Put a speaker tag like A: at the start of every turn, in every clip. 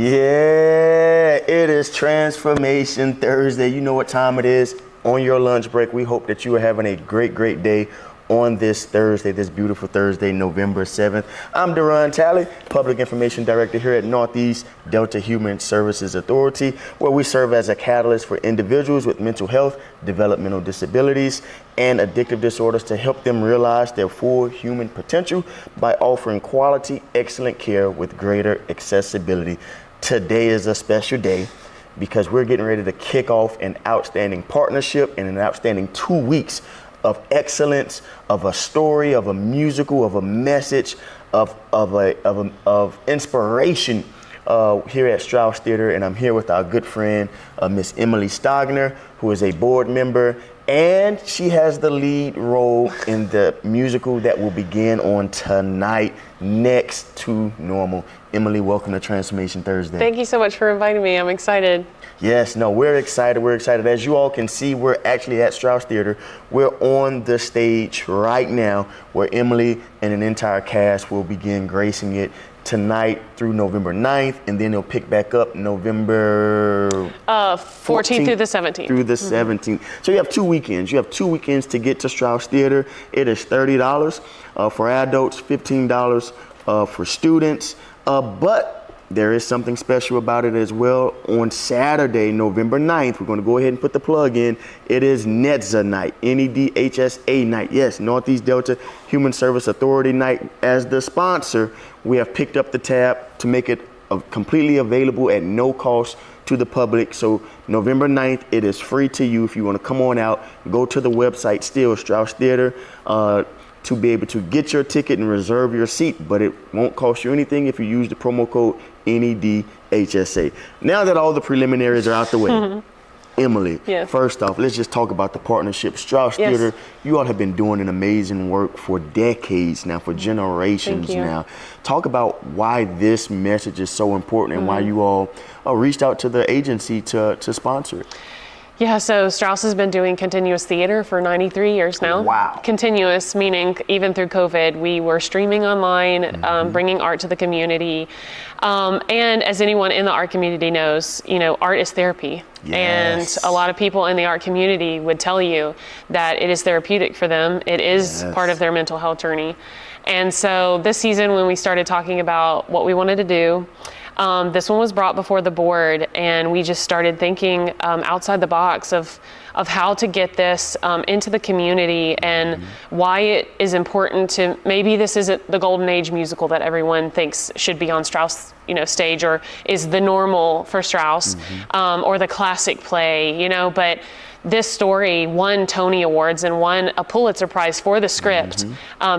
A: Yeah, it is Transformation Thursday. You know what time it is. On your lunch break, we hope that you are having a great day on this Thursday, this beautiful Thursday, November 7th. I'm DeRon Talley, Public Information Director here at Northeast Delta Human Services Authority, where we serve as a catalyst for individuals with mental health, developmental disabilities, and addictive disorders to help them realize their full human potential by offering quality, excellent care with greater accessibility. Today is a special day because we're getting ready to kick off an outstanding partnership and an outstanding 2 weeks of excellence, of a story, of a musical, of a message, of inspiration here at Strauss Theatre. And I'm here with our good friend, Miss Emily Stogner, who is a board member, and she has the lead role in the musical that will begin on tonight, Next to Normal. Emily, welcome to Transformation Thursday.
B: Thank you so much for inviting me. I'm excited.
A: Yes, no, we're excited. We're excited. As you all can see, we're actually at Strauss Theatre. We're on the stage right now where Emily and an entire cast will begin gracing it tonight through November 9th, and then they'll pick back up November
B: 14th through the 17th.
A: Through the 17th. So you have 2 weekends. You have 2 weekends to get to Strauss Theatre. It is $30 for adults, $15 for students. But there is something special about it as well. On Saturday, November 9th, we're going to go ahead and put the plug in. It is NEDHSA Night, NEDHSA Night. Yes, Northeast Delta Human Service Authority Night. As the sponsor, we have picked up the tab to make it completely available at no cost to the public. So November 9th, it is free to you. If you want to come on out, go to the website still, Strauss Theatre, to be able to get your ticket and reserve your seat, but it won't cost you anything if you use the promo code NEDHSA. Now that all the preliminaries are out the way, Emily,
B: yes.
A: First off, let's just talk about the partnership. Strauss Theatre, you all have been doing an amazing work for decades now, for generations now. Talk about why this message is so important and why you all reached out to the agency to sponsor it.
B: Yeah, so Strauss has been doing continuous theater for 93 years now.
A: Wow.
B: Continuous, meaning even through COVID, we were streaming online, bringing art to the community. And as anyone in the art community knows, you know, art is therapy. Yes. And a lot of people in the art community would tell you that it is therapeutic for them. It is part of their mental health journey. And so this season, when we started talking about what we wanted to do, this one was brought before the board, and we just started thinking outside the box of how to get this into the community and why it is important to, maybe this isn't the golden age musical that everyone thinks should be on Strauss, stage, or is the normal for Strauss, or the classic play, but this story won Tony Awards and won a Pulitzer Prize for the script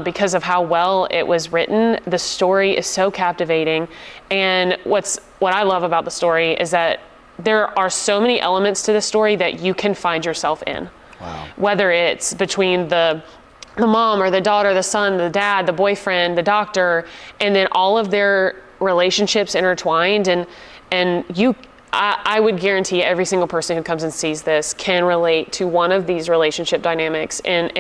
B: because of how well it was written. The story is so captivating. And what I love about the story is that there are so many elements to the story that you can find yourself in. Wow. Whether it's between the mom or the daughter, the son, the dad, the boyfriend, the doctor, and then all of their relationships intertwined. And I would guarantee every single person who comes and sees this can relate to one of these relationship dynamics in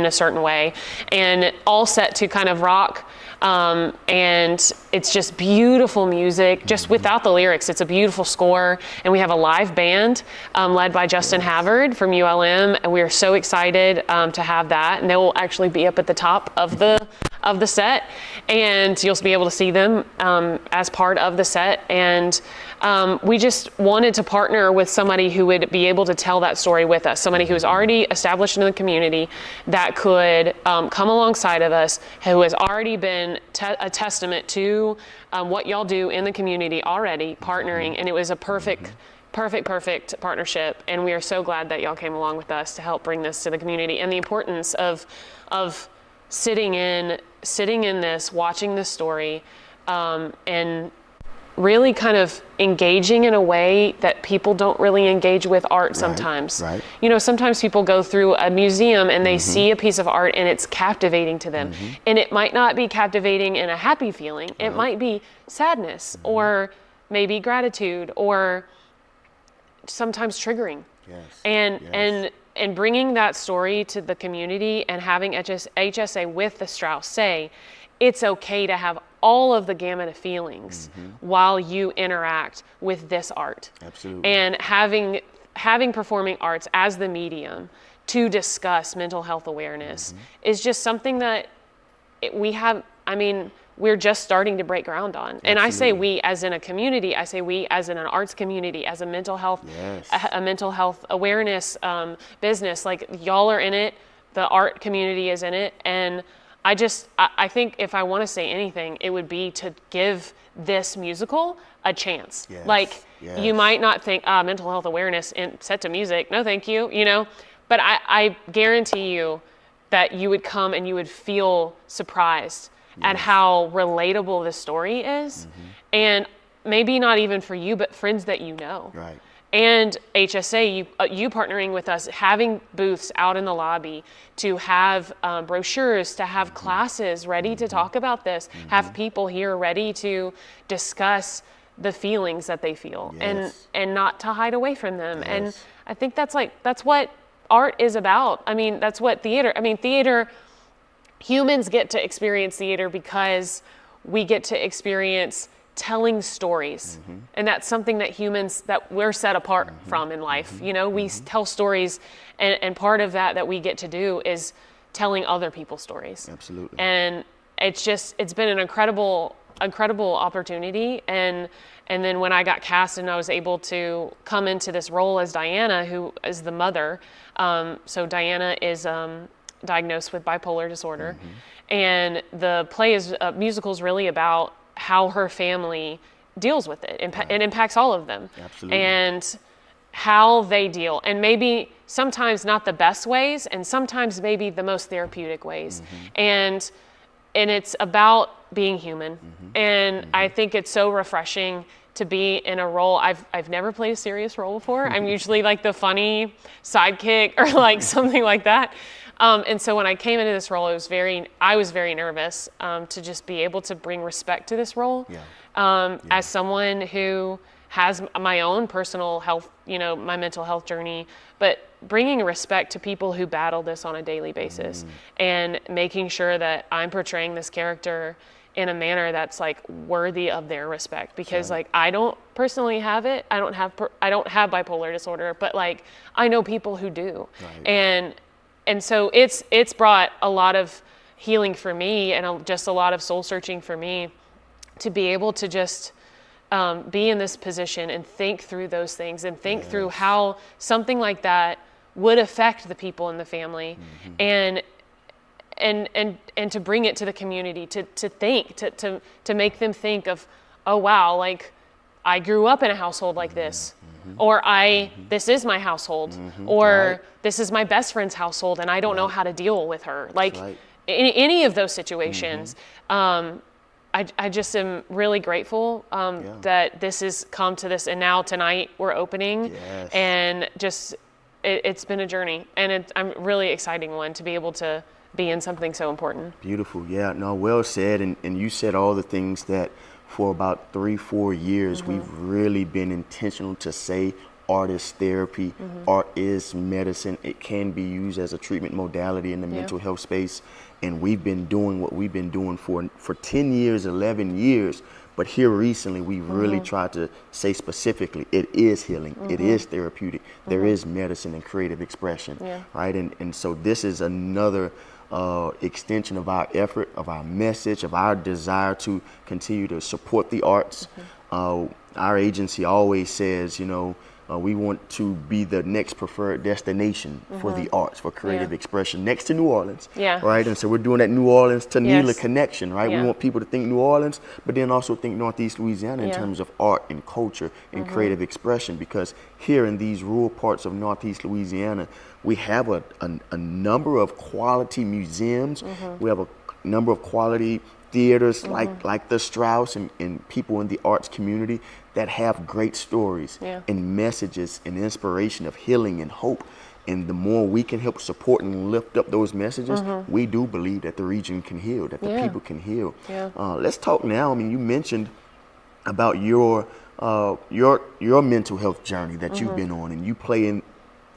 B: a certain way, and all set to kind of rock. And it's just beautiful music, just without the lyrics. It's a beautiful score, and we have a live band led by Justin Havard from ULM, and we are so excited to have that. And they will actually be up at the top of the set, and you'll be able to see them as part of the set. And we just wanted to partner with somebody who would be able to tell that story with us, somebody who's already established in the community that could come alongside of us, who has already been a testament to what y'all do in the community already, partnering. And it was a perfect partnership, and we are so glad that y'all came along with us to help bring this to the community, and the importance of sitting in this, watching this story, and really kind of engaging in a way that people don't really engage with art sometimes. Right. Sometimes people go through a museum and they see a piece of art and it's captivating to them. And it might not be captivating in a happy feeling. It might be sadness or maybe gratitude or sometimes triggering. And bringing that story to the community and having HSA with the Strauss say, it's okay to have all of the gamut of feelings while you interact with this art.
A: Absolutely.
B: And having performing arts as the medium to discuss mental health awareness is just something that we're just starting to break ground on. And I say we as in a community, I say we as in an arts community, as a mental health, a mental health awareness business. Like, y'all are in it, the art community is in it, and I think if I want to say anything, it would be to give this musical a chance. You might not think mental health awareness and set to music, no thank you, but I guarantee you that you would come and you would feel surprised at how relatable this story is, and maybe not even for you, but friends that you know.
A: Right.
B: And HSA, you partnering with us, having booths out in the lobby, to have brochures, to have classes ready to talk about this, have people here ready to discuss the feelings that they feel, and not to hide away from them. And I think that's what art is about. I mean, that's what theater, humans get to experience theater because we get to experience telling stories. And that's something that humans, that we're set apart from in life. We tell stories, and part of that we get to do is telling other people's stories.
A: Absolutely.
B: And it's been an incredible opportunity. And then when I got cast and I was able to come into this role as Diana, who is the mother. So Diana is diagnosed with bipolar disorder. And the play musical's really about how her family deals with it. It impacts all of them.
A: Absolutely.
B: And how they deal. And maybe sometimes not the best ways, and sometimes maybe the most therapeutic ways. And it's about being human. And I think it's so refreshing to be in a role. I've never played a serious role before. I'm usually like the funny sidekick or like something like that. And so when I came into this role, I was very nervous to just be able to bring respect to this role. As someone who has my own personal health, my mental health journey, but bringing respect to people who battle this on a daily basis, and making sure that I'm portraying this character in a manner that's like worthy of their respect, because like I don't personally have it. I don't have bipolar disorder, but like I know people who do. And so it's brought a lot of healing for me, and just a lot of soul searching for me, to be able to just be in this position and think through those things, and think through how something like that would affect the people in the family, and to bring it to the community, to make them think of, oh wow, like I grew up in a household like this, or this is my household, or this is my best friend's household, and I don't know how to deal with her. Like in any of those situations, I just am really grateful that this has come to this, and now tonight we're opening, and just it's been a journey, and I'm really exciting one to be able to be in something so important.
A: Beautiful. Yeah, no, well said. And you said all the things that for about 3-4 years we've really been intentional to say art is therapy, art is medicine. It can be used as a treatment modality in the mental health space. And we've been doing what we've been doing for 10 years, 11 years. But here recently, we really tried to say specifically, it is healing, it is therapeutic, there is medicine and creative expression, right? And so this is another extension of our effort, of our message, of our desire to continue to support the arts. Our agency always says, we want to be the next preferred destination for the arts, for creative expression, next to New Orleans, right? And so we're doing that New Orleans to NEDHSA connection, right? We want people to think New Orleans, but then also think Northeast Louisiana in terms of art and culture and creative expression, because here in these rural parts of Northeast Louisiana, we have a number of quality museums, we have a number of quality theaters like the Strauss and people in the arts community that have great stories and messages and inspiration of healing and hope. And the more we can help support and lift up those messages, we do believe that the region can heal, that the people can heal. Let's talk now. I mean, you mentioned about your mental health journey that you've been on, and you play in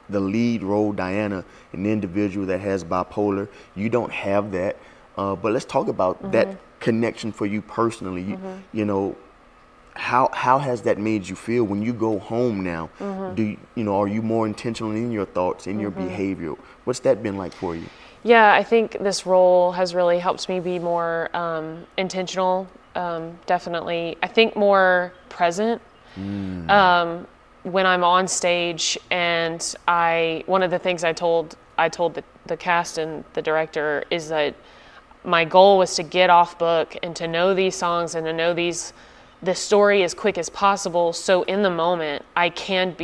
A: the lead role, Diana, an individual that has bipolar. You don't have that. But let's talk about that connection for you personally. You know, how has that made you feel when you go home now? Are you more intentional in your thoughts, in your behavior? What's that been like for you?
B: Yeah, I think this role has really helped me be more intentional, definitely. I think more present when I'm on stage. And one of the things I told the cast and the director is that my goal was to get off book and to know these songs and to know the story as quick as possible. So in the moment, I can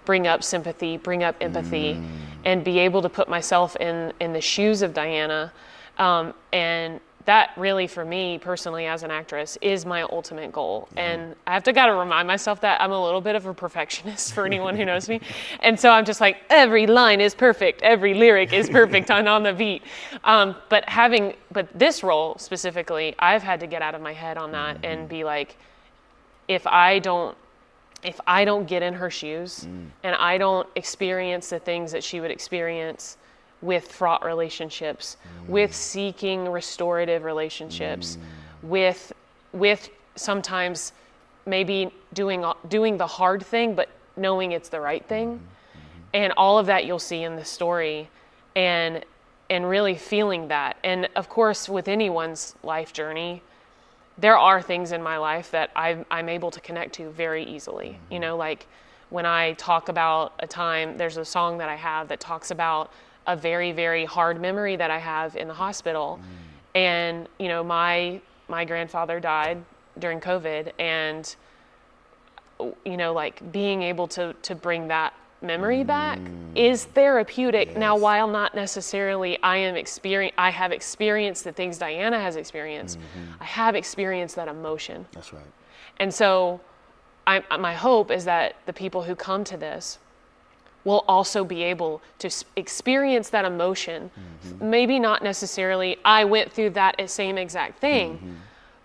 B: bring up sympathy, bring up empathy, and be able to put myself in the shoes of Diana. And that really, for me personally as an actress, is my ultimate goal. And I have to gotta remind myself that I'm a little bit of a perfectionist for anyone who knows me. And so I'm just like, every line is perfect, every lyric is perfect on the beat. But this role specifically, I've had to get out of my head on that and be like, if I don't get in her shoes and I don't experience the things that she would experience with fraught relationships, with seeking restorative relationships, with sometimes maybe doing the hard thing, but knowing it's the right thing. And all of that you'll see in the story, and really feeling that. And of course, with anyone's life journey, there are things in my life that I'm able to connect to very easily. You know, like when I talk about a time, there's a song that I have that talks about a very, very hard memory that I have in the hospital. And, you know, my grandfather died during COVID, and, you know, like being able to bring that memory back is therapeutic. Yes. Now, while not necessarily I have experienced the things Diana has experienced, I have experienced that emotion.
A: That's right.
B: And so my hope is that the people who come to this will also be able to experience that emotion. Maybe not necessarily I went through that same exact thing,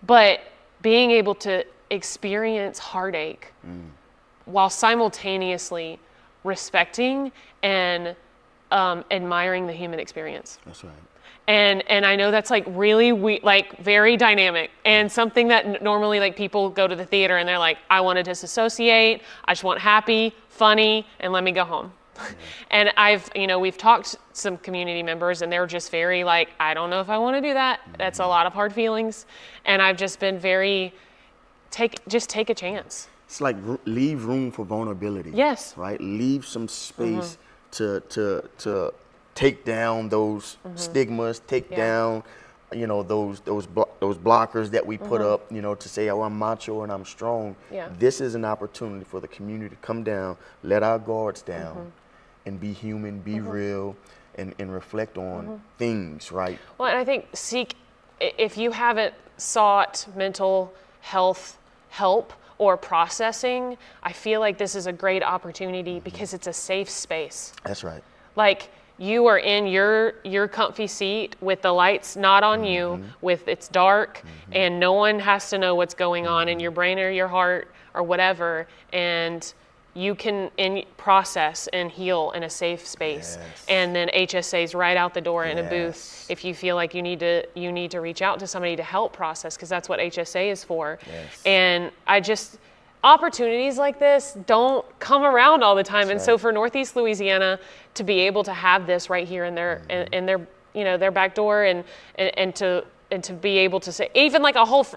B: but being able to experience heartache while simultaneously respecting and admiring the human experience.
A: That's right.
B: And I know that's like really very dynamic, and something that normally like people go to the theater and they're like, I want to disassociate, I just want happy, funny, and let me go home. And we've talked to some community members, and they're just very like, I don't know if I want to do that. That's a lot of hard feelings. And I've just been very, take a chance.
A: It's like leave room for vulnerability.
B: Yes.
A: Right? Leave some space to take down those stigmas, take down, you know, those blockers that we put up, you know, to say, oh, I'm macho and I'm strong.
B: Yeah.
A: This is an opportunity for the community to come down, let our guards down, and be human, be real, and reflect on things, right?
B: Well, and I think if you haven't sought mental health help or processing, I feel like this is a great opportunity because it's a safe space.
A: That's right.
B: Like, you are in your comfy seat with the lights not on you, with it's dark, and no one has to know what's going on in your brain or your heart or whatever, and you can process and heal in a safe space. Yes. And then HSA's right out the door in a booth if you feel like you need to reach out to somebody to help process, because that's what HSA is for. Yes. And opportunities like this don't come around all the time. That's and so for Northeast Louisiana to be able to have this right here in their in their their back door, and to be able to say, even like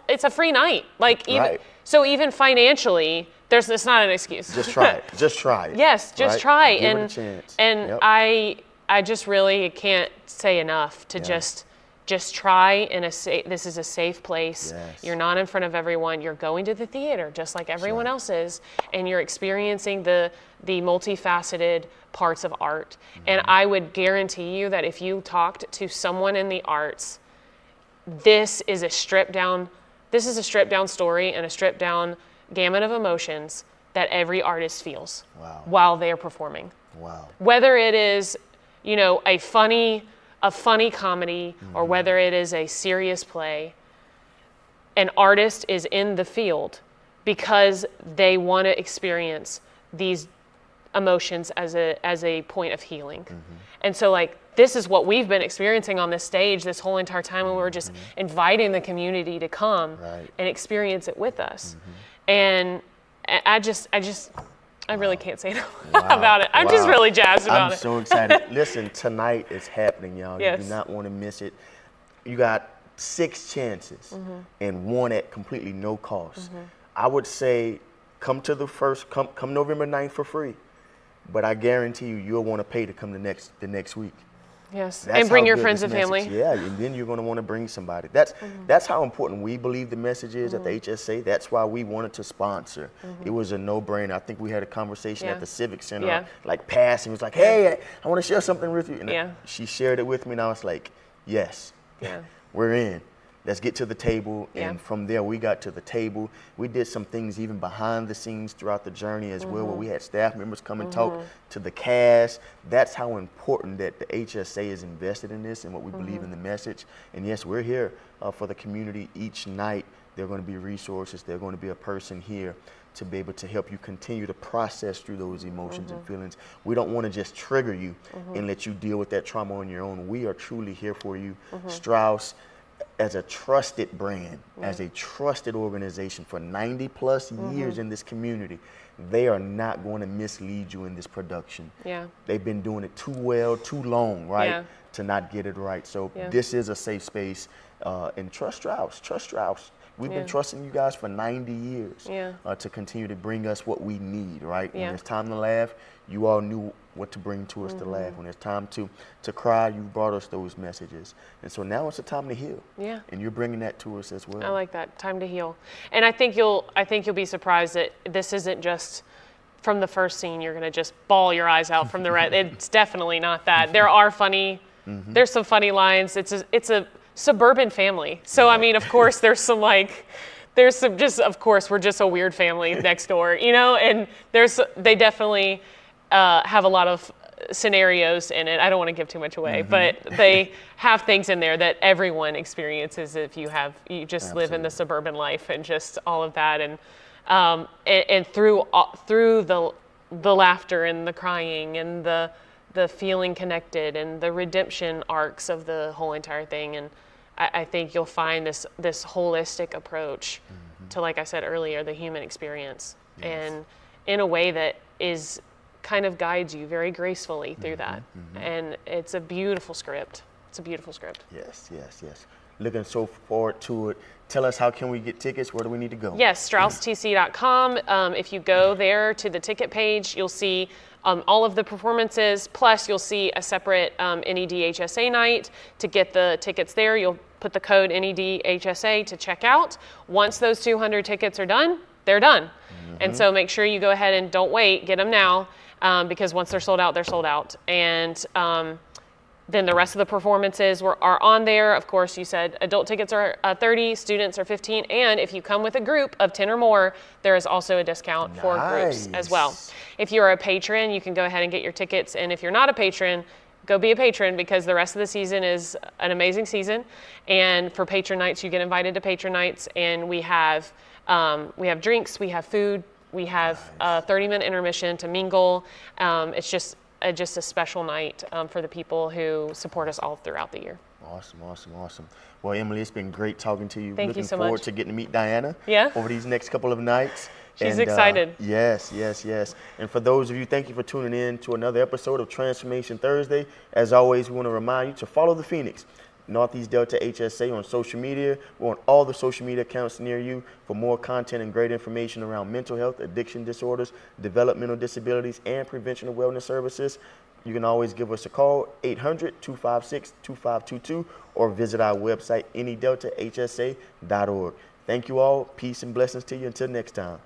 B: it's a free night, like even financially, it's not an excuse.
A: Just try it. Just try it.
B: Yes, just try.
A: Give it a chance.
B: And I just really can't say enough to just try this is a safe place. Yes. You're not in front of everyone. You're going to the theater just like everyone else is, and you're experiencing the multifaceted parts of art. And I would guarantee you that if you talked to someone in the arts, this is a stripped down story and a stripped down gamut of emotions that every artist feels while they're performing. Wow. Whether it is, a funny comedy or whether it is a serious play, an artist is in the field because they want to experience these emotions as a point of healing. And so like, this is what we've been experiencing on this stage this whole entire time, and we're just inviting the community to come and experience it with us. And I really can't say enough about it. I'm just really jazzed about it.
A: I'm so excited. Listen, tonight is happening, y'all.
B: Yes.
A: You do not want to miss it. You got 6 chances and 1 at completely no cost. I would say come to the first, come November 9th for free. But I guarantee you'll want to pay to come the next week.
B: Yes,
A: That's
B: and bring
A: how
B: your
A: good
B: friends
A: this
B: and family.
A: message- Yeah, and then you're going to want to bring somebody. That's how important we believe the message is at the HSA. That's why we wanted to sponsor. It was a no-brainer. I think we had a conversation at the Civic Center, like passing. It was like, hey, I want to share something with you. And she shared it with me, and I was like, yes, we're in. Let's get to the table. And from there, we got to the table. We did some things even behind the scenes throughout the journey as well, where we had staff members come and talk to the cast. That's how important that the HSA is invested in this and what we believe in the message. And yes, we're here for the community each night. There are going to be resources. There's going to be a person here to be able to help you continue to process through those emotions and feelings. We don't want to just trigger you and let you deal with that trauma on your own. We are truly here for you. Strauss, as a trusted brand, as a trusted organization for 90 plus years in this community, they are not going to mislead you in this production. They've been doing it too well, too long, right? To not get it right. So this is a safe space, and trust Strauss, trust Strauss. We've been trusting you guys for 90 years to continue to bring us what we need, right? When it's time to laugh, you all knew what to bring to us to laugh. When it's time to cry, you brought us those messages. And so now it's a time to heal. And you're bringing that to us as well.
B: I like that, time to heal. And I think you'll be surprised that this isn't just from the first scene, you're gonna just bawl your eyes out from the rest. It's definitely not that. There are there's some funny lines. It's a suburban family. So I mean, of course, there's some of course, we're just a weird family next door, you know, and they definitely have a lot of scenarios in it. I don't want to give too much away, but they have things in there that everyone experiences if you just live in the suburban life and just all of that. And through the laughter and the crying and the feeling connected and the redemption arcs of the whole entire thing. And I think you'll find this holistic approach to, like I said earlier, the human experience, and in a way that kind of guides you very gracefully through that. And it's a beautiful script. Yes.
A: Looking so forward to it. Tell us, how can we get tickets? Where do we need to go?
B: Yes, StraussTC.com. If you go there to the ticket page, you'll see all of the performances, plus you'll see a separate NEDHSA night. To get the tickets there, you'll put the code NEDHSA to check out. Once those 200 tickets are done, they're done. And so make sure you go ahead and don't wait, get them now, because once they're sold out, they're sold out. And then the rest of the performances are on there. Of course, you said adult tickets are $30, students are $15, and if you come with a group of 10 or more, there is also a discount for groups as well. If you're a patron, you can go ahead and get your tickets, and if you're not a patron, go be a patron, because the rest of the season is an amazing season. And for patron nights, you get invited to patron nights, and we have drinks, we have food, we have a 30-minute intermission to mingle. It's just a special night for the people who support us all throughout the year.
A: Awesome. Well, Emily, it's been great talking to you.
B: Thank you so much.
A: Looking forward to getting to meet Diana over these next couple of nights.
B: She's excited.
A: Yes. And for those of you, thank you for tuning in to another episode of Transformation Thursday. As always, we want to remind you to follow the Phoenix, Northeast Delta HSA, on social media. We're on all the social media accounts near you for more content and great information around mental health, addiction disorders, developmental disabilities, and prevention of wellness services. You can always give us a call, 800-256-2522, or visit our website, NEDHSA.org. Thank you all. Peace and blessings to you. Until next time.